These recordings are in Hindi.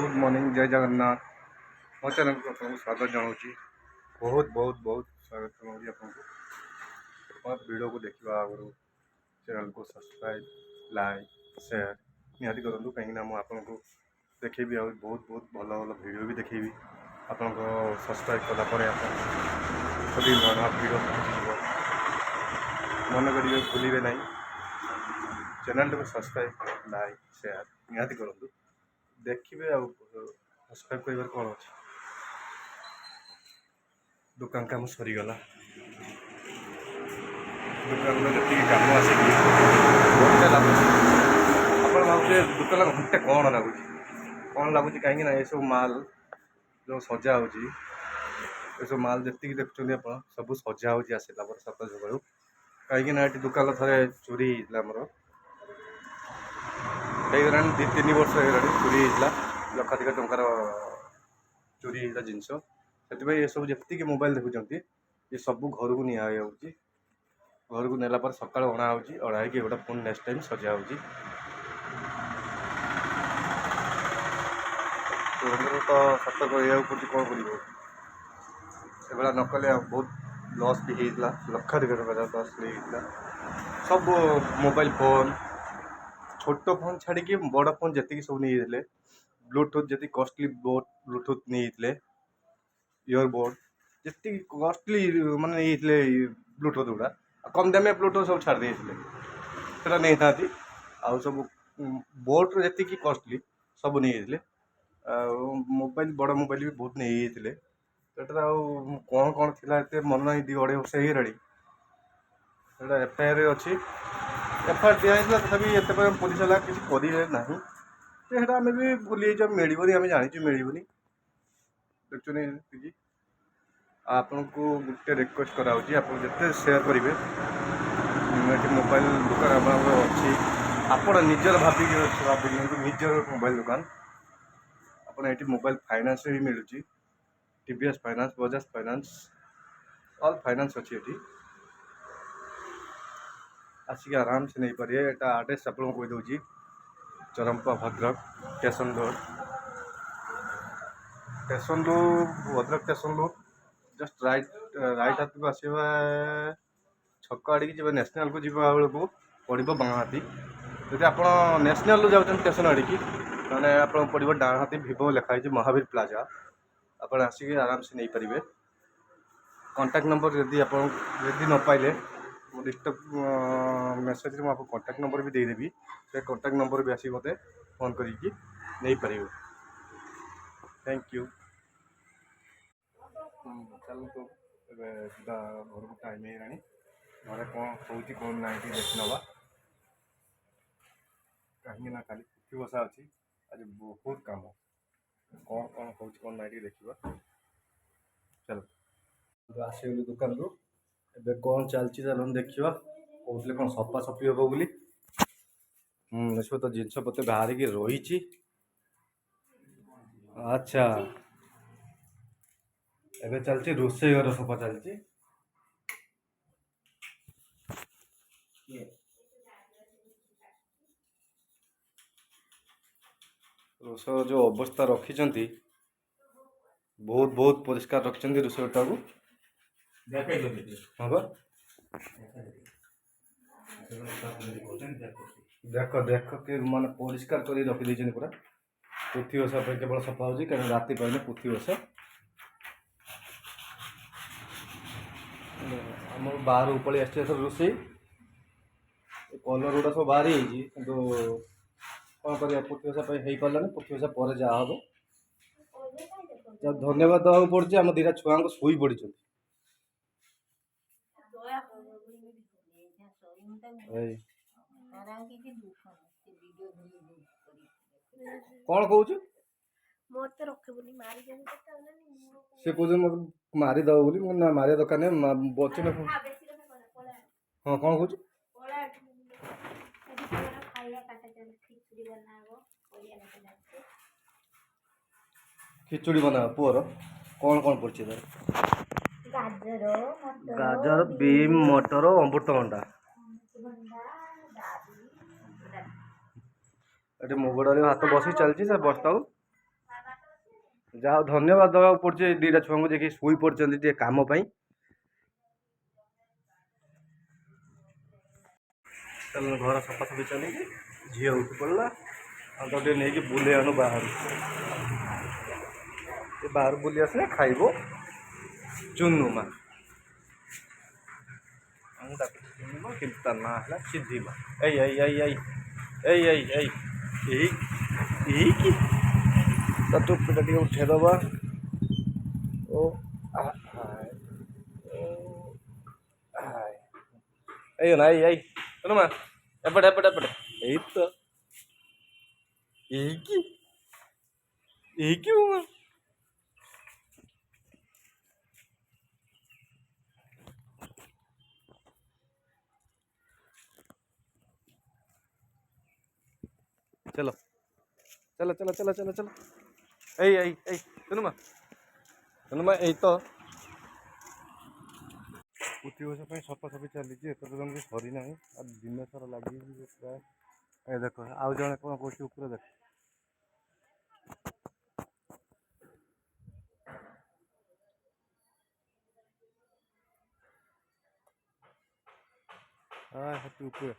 गुड मॉर्निंग जय जगन्नाथ मो चैनल को आपको स्वागत जनाऊँगी। बहुत बहुत बहुत स्वागत जनाऊँगी आपको वीडियो को देखा आगु चैनल को सब्सक्राइब लाइक शेयर निहाती करूँ कहीं आपको देखेबी आ बहुत बहुत भल भल वीडियो भी देखेबी आपको सब्सक्राइब कलापर सभी नवा नवा वीडियो पहुँची मन करेंगे भूलें ना चैनल को सब्सक्राइब लाइक शेयर निहाती करूँ देखिए आ सब्सक्राइब कर कौन अच्छे दुकान काम सरीगला दुकान जी कम आसिक घंटे लगुच आप भावे दुकान घंटे कौन लगुच कहीं ये सब माल जो सजा हो माल जी देखते आप सब सजा हो आसला पर सत जुग कहीं ये दुकान थे चोरी होमर होगा 2-3 वर्ष होगा चोरी होता लक्षाधिक टंकार चोरी होता जिनस से ये सब जी मोबाइल देखुं ये सब घर को निया घर को नेला पर सकाल अणा अड़ा गोटे पुणी नेक्स्ट टाइम सजा हो तो सतर्क रहा पड़े कौन कर नकले बहुत लॉस भी होता लक्षाधिक टकर लॉस होता सब मोबाइल फोन छोट फोन छाड़ी बड़ फोन जी सब नहीं ब्लूटूथ जी कॉस्टली ब्लूटूथ नहीं इयरबोर्ड जी कॉस्टली मानने ब्लूटूथ गुड़ा कम दामिया ब्लूटूथ सब छाड़ देते नहीं था आउ सब बोट जी कॉस्टली सब नहीं मोबाइल बड़ मोबाइल भी बहुत नहीं तो कौन कौन थी मन नहीं 2-2.5 वर्ष हो एफआईआर अच्छी एफआईआर दिखाई तथापि एत पुलिस वाला किसी करें ना आम भी भूली मिलनी आम जानी मिलनी देखुनी आपन को गोटे रिक्वेस्ट कराऊँगी आप जिते सेयार करेंगे मोबाइल दुकान अच्छी आपण निजर भाविक निजर मोबाइल दुकान आपड़ ये मोबाइल फाइनान्स भी मिलूँ TVS finance Bajaj finance all finance अच्छी ये आसिक आराम से नहीं पारे यहाँ आड्रेस आपको कहीदे Charampa Bhadrak station Bhadrak station road just right हाथ को आसवा छक आड़ की नेशनल को जीवा बेलू पड़ो बाँ हाथी जदि आप नेशनल जाऊँ स्टेशन आड़ की मैंने आप पड़ो डाण हाथी भिवो लिखाई महावीर प्लाजा आप आसिक आराम से नहीं पारे कांटेक्ट नंबर जदि आप न पाइले डिस्टर्ब मेसेज में आपको कांटेक्ट नंबर भी देदेवी से कांटेक्ट नंबर भी आसी मत फोन करी नहीं पारे थैंक यू चलते घर को टाइम हो घर कौन हो कौन ना देख ना कहीं ना खाली पुथी बसा अच्छी आज बहुत कम कौन कौन हो कौन ना देखा चलो आसगलु दुकान रू ए कौन चलती चल देखा कहते कौन सफा सफी हम बोली देखो तो जिनस पत्र बाहरिकी रही अच्छा एबे चलती रोषे घर सफा चलती रोषेई जो अवस्था रखिंट बहुत बहुत परिष्कार रखिंट रोषेईटा को हाँ देख देख कि मान परिष्कार कर रखी पूरा पुथी बसा केवल सफा हो कहीं राति पाइने पुथी बसा आम बाहर पलि आस रोषे कलर गुड़ा सब बाहरी कौन कर पुथी बसा हो पारानी पुथी बसा पर जहाँ हम धन्यवाद देवा पड़े आम 2टा छुआ को शोई पड़ी कौन कौच से कह मारिदेव बोली ना मारिया दरकार नहीं बचे हाँ कौन कौच खिचुड़ी बना पुअर कौन कौन पड़े गाजर बीम मटर अमृतभंडा ये मुगड़े हाथ बसी चलती से बस्ता ଯାହା ଧନ୍ୟବାଦ ଦେବାକୁ ପଡୁଛି ଦୁଇଟା ଛୁଆଙ୍କୁ ଦେଖି ଶୋଇ ପଡିଛନ୍ତି ଟିକେ କାମ ପାଇଁ। ତାହେଲେ ଘର ସଫାସଫି ଚାଲିଛି, ଝିଅ ଉଠି ପଡ଼ିଲା। ଆଉ ତ ଟିକେ ନେଇକି ବୁଲେଇ ଆଣୁ ବାହାରୁ, ବାହାରୁ ବୁଲି ଆସିଲେ ଖାଇବ ଚୁନୁମା। ମୁଁ ତାକୁ ଚୁନୁମା, କିନ୍ତୁ ତା ନାଁ ହେଲା ସିଧିମା। ଏଇ ଏଇ ଏଇ ଏଇ ଏଇ ଏଇ ଏଇ ଏଇ ଏଇ କି ତା ଟୋପିଟା ଟିକେ ଉଠେଇଦବା। ଓ ହାଏ ଓ ହାଏ ଏଇ ନା ଏଇ ଏଇ ଚୁନୁମା ଏପଟେ ଏପଟେ ଏପଟେ ଏଇ ତ ଏଇ କି ମାମା चलो चलो चलो चलो चलो चलो এই শুনুমা শুনুমা এই তো পুঁতি ବସା ପାଇଁ ସଫାସଫି ଚାଲିଛି। ଏପର୍ଯ୍ୟନ୍ତ ବି ସରିନାହିଁ, ଆଉ ଦିନ ସାରା ଲାଗିଛି ପ୍ରାୟ। ଏ ଦେଖ ଆଉ ଜଣେ କ'ଣ କରୁଛି ଉପରେ ଦେଖ। ସେଠି ଉପରେ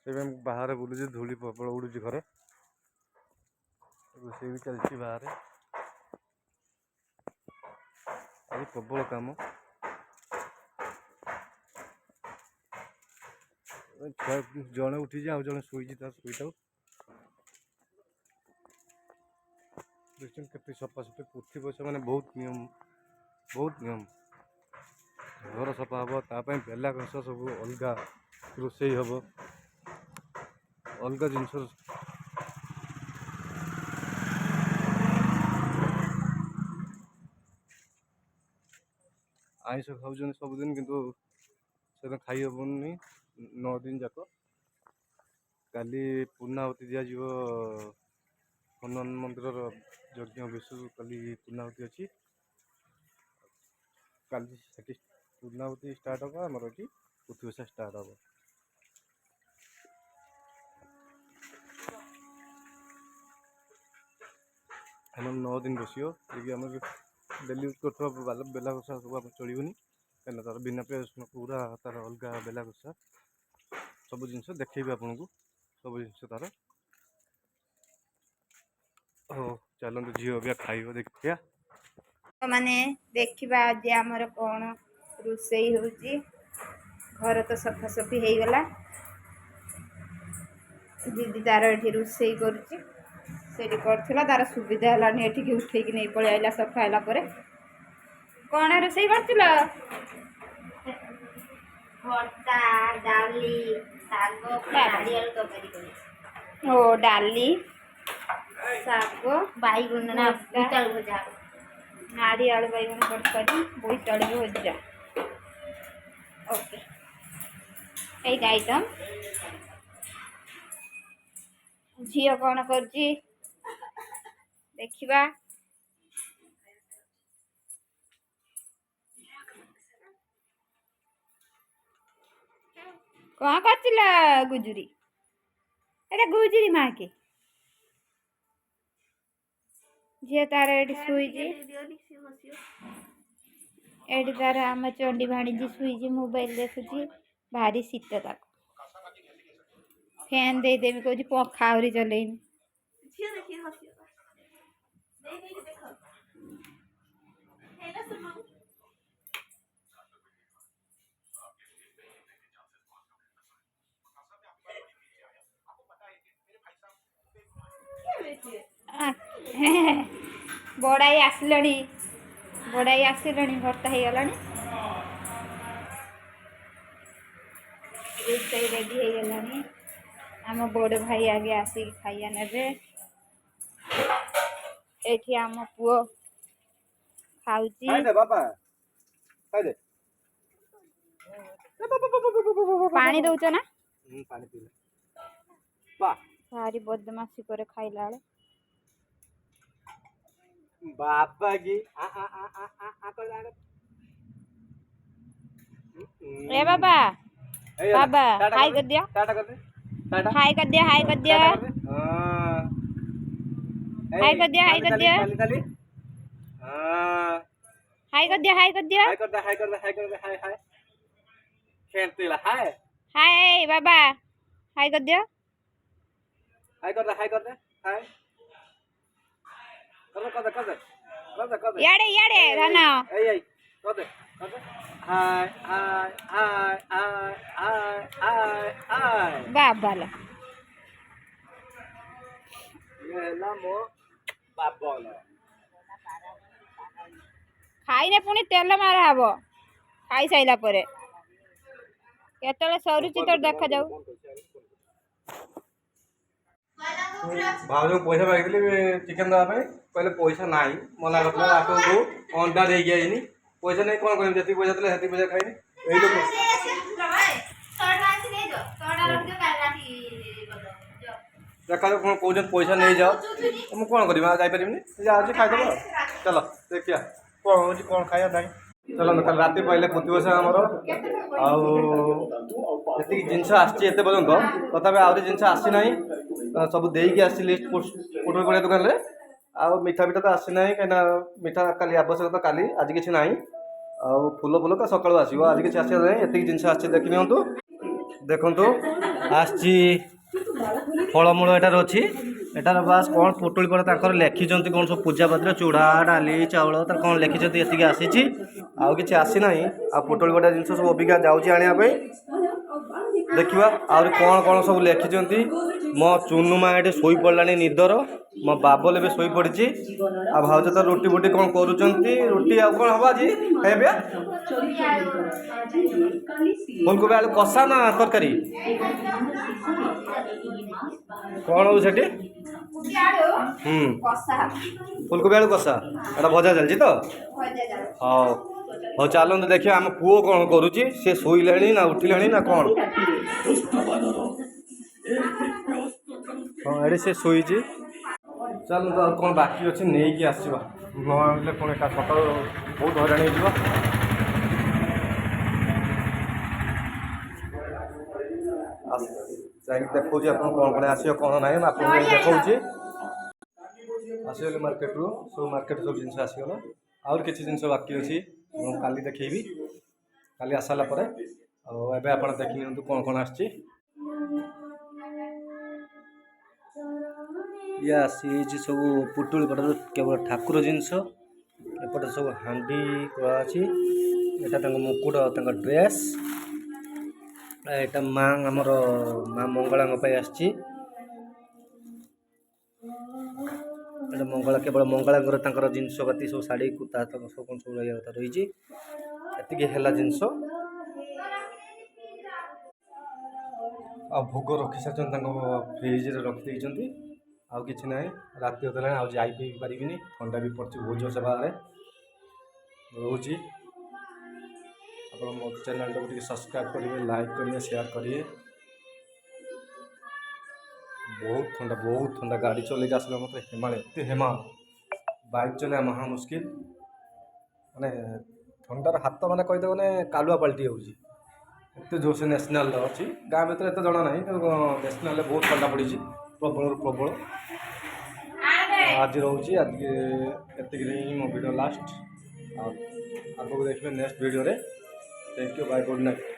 ସେଇପାଇଁ ମୁଁ ବାହାରେ ବୁଲୁଛି, ଧୂଳି ପ୍ରବଳ ଉଡ଼ୁଛି ଘରେ। ରୋଷେଇ ବି ଚାଲିଛି ବାହାରେ, ଆଜି ପ୍ରବଳ କାମ। ଛୁଆ ଜଣେ ଉଠିଛି, ଆଉ ଜଣେ ଶୋଇଛି, ତାର ଶୋଇଥାଉ। ଦେଖୁଛନ୍ତି କେତେ ସଫାସଫି ପୋତି ବସା ମାନେ ବହୁତ ନିୟମ, ବହୁତ ନିୟମ। ଘର ସଫା ହେବ, ତା ପାଇଁ ବେଲା କଂସା ସବୁ ଅଲଗା ରୋଷେଇ ହେବ, ଅଲଗା ଜିନିଷ। ଆଇଁଷ ଖାଉଛନ୍ତି ସବୁଦିନ, କିନ୍ତୁ ସେଦିନ ଖାଇ ହେବନି 9 ଦିନ ଯାକ। କାଲି ପୂର୍ଣ୍ଣାହୁତି ଦିଆଯିବ ହନୁମାନ ମନ୍ଦିରର ଯଜ୍ଞ ବିଷୟ। କାଲି ପୂର୍ଣ୍ଣାହୁତି ଅଛି, କାଲି ସେଠି ପୂର୍ଣ୍ଣାହୁତି ଷ୍ଟାର୍ଟ ହେବ, ଆମର ଏଠି ପୃଥିବୀ ଷ୍ଟାର୍ଟ ହେବ। ଆମର 9 ଦିନ ବସିବ। ଯିଏକି ଆମର ଡେଲି ୟୁଜ୍ କରୁଥିବା ବେଲା କଂସା ସବୁ ଆମର ଚଳିବନି, କାହିଁକିନା ତାର ବିନା ପିଆଜ ରସୁଣ ପୁରା ତାର ଅଲଗା ବେଲା କଂସା। ସବୁ ଜିନିଷ ଦେଖେଇବି ଆପଣଙ୍କୁ, ସବୁ ଜିନିଷ ତାର। ହଉ ଚାଲନ୍ତୁ, ଝିଅ ବି ଖାଇବ, ଦେଖିବା। ମାନେ ଦେଖିବା ଆଜି ଆମର କ'ଣ ରୋଷେଇ ହେଉଛି। ଘର ତ ସଫାସଫି ହେଇଗଲା, ଦିଦି ତାର ଏଠି ରୋଷେଇ କରୁଛି। ସେଠି କରୁଥିଲା, ତାର ସୁବିଧା ହେଲାନି ଏଠିକି ଉଠେଇକି ନେଇ ପଳେଇ ଆଇଲା ସଫା ହେଲା ପରେ। କ'ଣ ରୋଷେଇ କରୁଥିଲ? ଭର୍ତ୍ତା, ଡାଲି, ଶାଗ, ନାରିଆଳୁ ତରକାରୀ କରିଛି। ଓ ଡାଲି, ଶାଗ, ବାଇଗଣ ନା ବୋଇତାଳୁ ଭଜା, ନାରିଆଳୁ ବାଇଗଣ ତରକାରୀ, ବୋଇତାଳୁ ଭଜା। ଓକେ, ଏଇଟା ଆଇଟମ୍। ଝିଅ କ'ଣ କରୁଛି ଦେଖିବା। କ'ଣ କରୁଥିଲ ଗୁଜୁରି? ଏଟା ଗୁଜୁରି ମା କି? ଝିଅ ତାର ଏଠି ଶୋଇଛି, ଏଠି ତାର ଆମ ଚଣ୍ଡୀ ଭାଣିଜି ଶୋଇଛି, ମୋବାଇଲ ଦେଖୁଛି। ଭାରି ଶୀତ ତାକୁ, ଫ୍ୟାନ୍ ଦେଇଦେବି କହୁଛି, ପଙ୍ଖା ଆହୁରି ଚଲେଇନି। ବଡ଼ାଇ ଆସିଲାଣି, ବଡ଼ାଇ ଆସିଲାଣି, ଭର୍ତ୍ତା ହେଇଗଲାଣି, ରୋଷେଇ ରେଡ଼ି ହେଇଗଲାଣି। ଆମ ବଡ଼ ଭାଇ ଆଗେ ଆସିକି ଖାଇବା ନେବେ। ଏଠି ଆମ ପୁଅ ଖାଉଛି। ପାଣି ଦଉଛ ନା? ଭାରି ବଦମାସି করে ଖାଇଲା ବେଳେ। ବାପା କି ए बाबा, बाबा हाय कर दिया, हाय कर दिया, हाय कर दिया। हाय कर दिया, हाय कर दिया, खाली खाली हां हाय कर दिया, हाय कर दिया, हाय कर दे हाय कर दे हाय कर दे हाय हाय खेलतेला हाय हाय बाबा, हाय कर दिया, हाय कर दे हाय कर दे हाय कर दे याडे याडे राना ए कर दे हाय हाय हाय हाय हाय हाय हाय बाबाला ये ना मो बाबल खाइने पुणी तेल मारा हब खाई साइला परे केतले सरुची तो देखा जाऊ भाउज पैसा मागिली चिकेन देवा कहले पैसा ना मना कर आपको अंडा दे गई पैसा नहीं कौन कर पैसा देते से पैसा खाई यही देखा कौन कौन पैसा नहीं जाओ मुझे कौन करी जापर जाऊँगी खाईदेव चल देखिए कौन हो कौन खाया ना चलो कल राति पहले प्रतिवर्ष आमर आती जिनस आसते पर्यंत तथा आहरी जिनस आसी ना सब देकी आसी लिस्ट पोटल पड़िया दुकान में आ मिठा पिठा तो आसी ना कहीं मिठा काली आवश्यकता काली आज किसी ना फूल फूल तो सकालू आसो आज किसी आसा ना ये जिनस आसी देखी नियंतु देखु आसी फलमूल एटार अच्छी एटार बास कौन पोटल पर लिखिं कौन सब पूजा पत्र चूड़ा डाली चाउल कौन लिखिं ये आसी आउ कि आसी ना आ पोटल बटा जिन सब अबिका जाऊँगी आने देखा आहरी कौन कौन सब लिखिं मो चुनुमा ये शोई पड़ा निदर मो बाबल भी शोई पड़ी आ भाज तो रुटी बुटी कौन कर रुटी आ कौन हम आज खाइबा फूलकोबी आलू कषा ना तरकारी कौन हो सेठी फूलकोबी आलू कषा एटा भजा चलती तो हाँ हाँ चलते देखिए आम पुओ कौन करुच्ची सी शोले ना उठिले ना कौन हाँ ये सी शोई चल तो कौन बाकी अच्छे नहीं कि आसवा ना पुणी सकाल बहुत हईराण हो देखा आप कौन कौन आस कौन ना आपको देखा आसगली मार्केट रू सब मार्केट सब जिन आसगला आउर किसी जिन बाकी अच्छी काली देखी काली आसाला एवं आप देखी नि कौन कौन आसी ये आसी सब पुटुल पट केवल ठाकुर जिनस एपटे सब हांडी अच्छी यहाँ मुकुट ड्रेस यहाँ माँ आमर माँ मंगला आसी मंगला केवल मंगला जिनस पाती सब शाढ़ी कुर्ता सब कौन सब रहा रही है जिनस आ भोग रखी सारी फ्रिज रखी आउ कि ना राति होता है आज पी पारि ठंडा भी पड़ी बहुत जोर से बाहर रोची आप मो चैनल को सब्सक्राइब करेंगे लाइक करेंगे शेयर करिए बहुत ठंडा गाड़ी चल आसला मतलब हेमा एत हेमा बाइक चलना महा मुस्किल माने ठंडार हाथ मैंने कहीदे मैंने कालुआ पलटि होते जोर से नेशनल अच्छी गाँव भर एत जना ना नेशनल बहुत ठंडा पड़ी प्रबल प्रबल आज रोचे आज ये मो वीडियो लास्ट आगे देखिए नेक्स्ट वीडियो रे thank you bye good night.